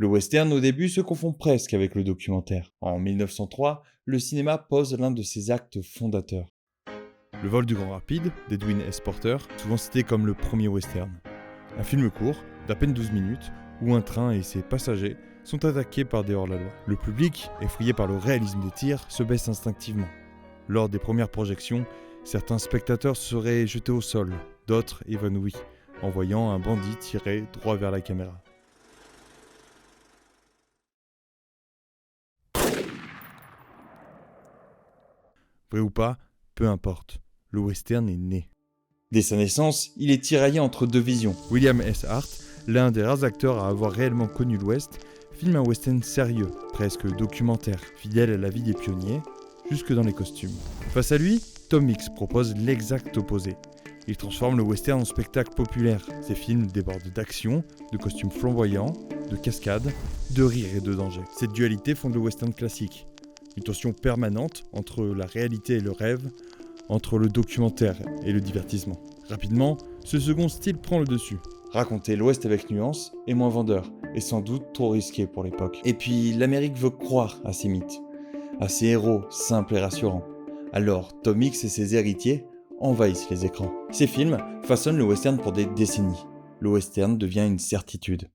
Le western au début se confond presque avec le documentaire. En 1903, le cinéma pose l'un de ses actes fondateurs. Le vol du Grand Rapide, d'Edwin S. Porter, souvent cité comme le premier western. Un film court, d'à peine 12 minutes, où un train et ses passagers sont attaqués par des hors-la-loi. Le public, effrayé par le réalisme des tirs, se baisse instinctivement. Lors des premières projections, certains spectateurs seraient jetés au sol, d'autres évanouis, en voyant un bandit tirer droit vers la caméra. Vrai ou pas, peu importe, le western est né. Dès sa naissance, il est tiraillé entre deux visions. William S. Hart, l'un des rares acteurs à avoir réellement connu l'Ouest, filme un western sérieux, presque documentaire, fidèle à la vie des pionniers, jusque dans les costumes. Face à lui, Tom Mix propose l'exact opposé. Il transforme le western en spectacle populaire. Ses films débordent d'action, de costumes flamboyants, de cascades, de rire et de danger. Cette dualité fonde le western classique. Une tension permanente entre la réalité et le rêve, entre le documentaire et le divertissement. Rapidement, ce second style prend le dessus. Raconter l'Ouest avec nuance est moins vendeur, et sans doute trop risqué pour l'époque. Et puis, l'Amérique veut croire à ses mythes, à ses héros simples et rassurants. Alors, Tom Mix et ses héritiers envahissent les écrans. Ces films façonnent le western pour des décennies. Le western devient une certitude.